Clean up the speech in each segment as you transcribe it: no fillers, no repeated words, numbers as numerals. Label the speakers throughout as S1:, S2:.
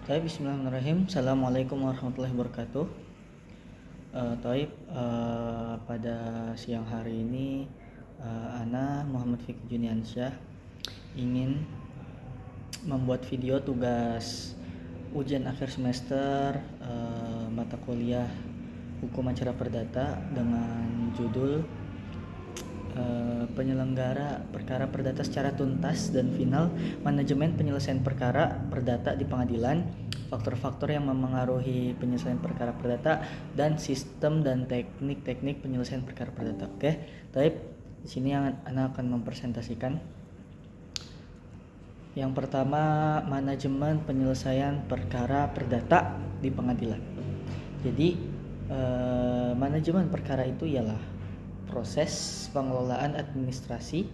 S1: Bismillahirrahmanirrahim. Assalamualaikum warahmatullahi wabarakatuh. Pada siang hari ini Ana Muhammad Fikri Juniansyah ingin membuat video tugas ujian akhir semester mata kuliah Hukum Acara Perdata dengan judul penyelenggara perkara perdata secara tuntas dan final, manajemen penyelesaian perkara perdata di pengadilan, faktor-faktor yang memengaruhi penyelesaian perkara perdata, dan sistem dan teknik-teknik penyelesaian perkara perdata. Oke, di sini yang Ana akan mempresentasikan. Yang pertama, manajemen penyelesaian perkara perdata di pengadilan. Jadi manajemen perkara itu ialah proses pengelolaan administrasi,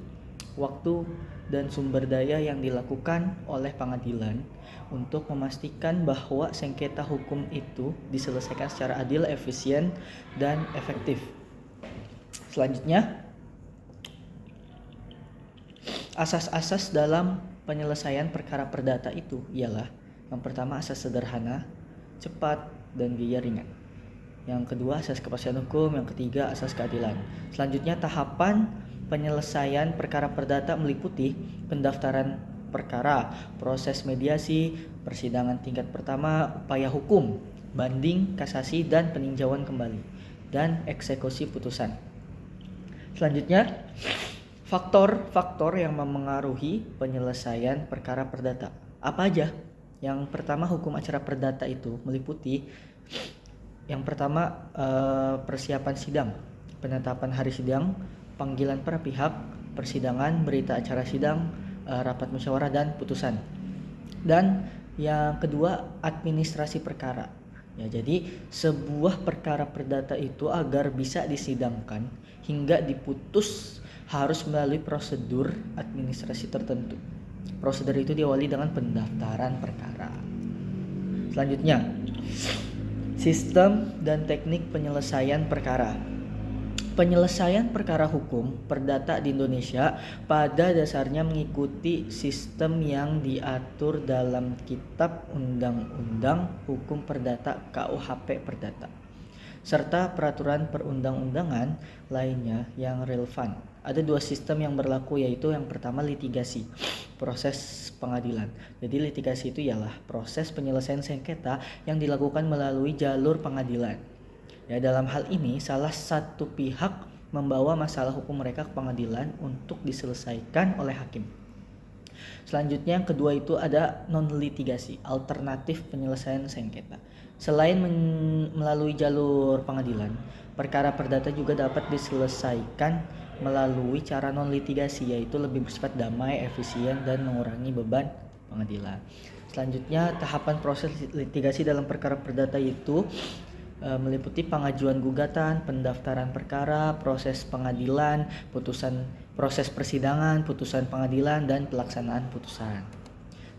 S1: waktu, dan sumber daya yang dilakukan oleh pengadilan untuk memastikan bahwa sengketa hukum itu diselesaikan secara adil, efisien, dan efektif. Selanjutnya, asas-asas dalam penyelesaian perkara perdata itu ialah yang pertama, asas sederhana, cepat, dan biaya ringan. Yang kedua, asas kepastian hukum. Yang ketiga, asas keadilan. Selanjutnya, tahapan penyelesaian perkara perdata meliputi pendaftaran perkara, proses mediasi, persidangan tingkat pertama, upaya hukum, banding, kasasi, dan peninjauan kembali, dan eksekusi putusan. Selanjutnya, faktor-faktor yang memengaruhi penyelesaian perkara perdata. Apa aja? Yang pertama, hukum acara perdata itu meliputi yang pertama, persiapan sidang, penetapan hari sidang, panggilan para pihak, persidangan, berita acara sidang, rapat musyawarah, dan putusan. Dan yang kedua, administrasi perkara. Ya, jadi sebuah perkara perdata itu agar bisa disidangkan hingga diputus harus melalui prosedur administrasi tertentu. Prosedur itu diawali dengan pendaftaran perkara. Selanjutnya, sistem dan teknik penyelesaian perkara. Penyelesaian perkara hukum perdata di Indonesia pada dasarnya mengikuti sistem yang diatur dalam Kitab Undang-Undang Hukum Perdata (KUHP Perdata) serta peraturan perundang-undangan lainnya yang relevan. Ada dua sistem yang berlaku, yaitu yang pertama, litigasi, proses pengadilan. Jadi litigasi itu ialah proses penyelesaian sengketa yang dilakukan melalui jalur pengadilan. Ya, dalam hal ini salah satu pihak membawa masalah hukum mereka ke pengadilan untuk diselesaikan oleh hakim. Selanjutnya, yang kedua itu ada non-litigasi, alternatif penyelesaian sengketa. Selain melalui jalur pengadilan, perkara perdata juga dapat diselesaikan melalui cara non-litigasi, yaitu lebih bersifat damai, efisien, dan mengurangi beban pengadilan. Selanjutnya, tahapan proses litigasi dalam perkara perdata itu meliputi pengajuan gugatan, pendaftaran perkara, proses pengadilan, proses persidangan, putusan pengadilan, dan pelaksanaan putusan.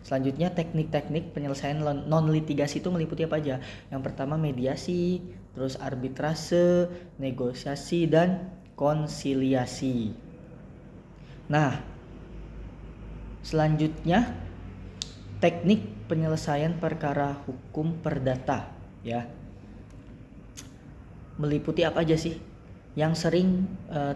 S1: Selanjutnya, teknik-teknik penyelesaian non-litigasi itu meliputi apa aja? Yang pertama, mediasi, terus arbitrase, negosiasi, dan konsiliasi. Nah, selanjutnya, teknik penyelesaian perkara hukum perdata, ya. Meliputi apa aja sih? Yang sering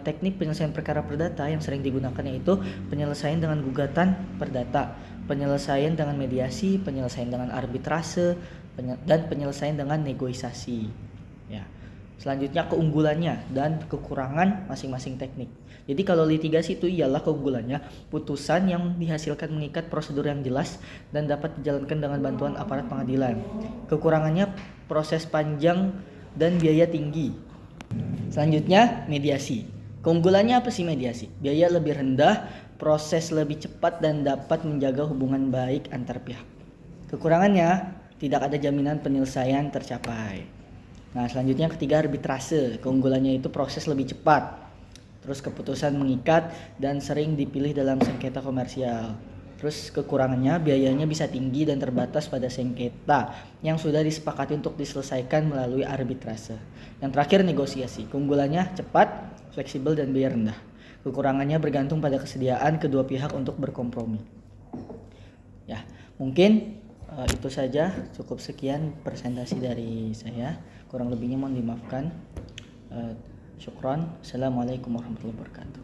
S1: teknik penyelesaian perkara perdata yang sering digunakan yaitu penyelesaian dengan gugatan perdata, penyelesaian dengan mediasi, penyelesaian dengan arbitrase, dan penyelesaian dengan negosiasi. Ya. Selanjutnya, keunggulannya dan kekurangan masing-masing teknik. Jadi kalau litigasi itu ialah keunggulannya, putusan yang dihasilkan mengikat prosedur yang jelas dan dapat dijalankan dengan bantuan aparat pengadilan. Kekurangannya, proses panjang dan biaya tinggi. Selanjutnya, mediasi. Keunggulannya apa sih mediasi? Biaya lebih rendah, proses lebih cepat, dan dapat menjaga hubungan baik antar pihak. Kekurangannya, tidak ada jaminan penyelesaian tercapai. Nah, selanjutnya ketiga, arbitrase. Keunggulannya itu proses lebih cepat, terus keputusan mengikat dan sering dipilih dalam sengketa komersial. Terus kekurangannya, biayanya bisa tinggi dan terbatas pada sengketa yang sudah disepakati untuk diselesaikan melalui arbitrase. Yang terakhir, negosiasi. Keunggulannya cepat, fleksibel, dan biaya rendah. Kekurangannya bergantung pada kesediaan kedua pihak untuk berkompromi. Ya, mungkin Itu saja, cukup sekian presentasi dari saya. Kurang lebihnya mohon dimaafkan. Syukron. Assalamualaikum warahmatullahi wabarakatuh.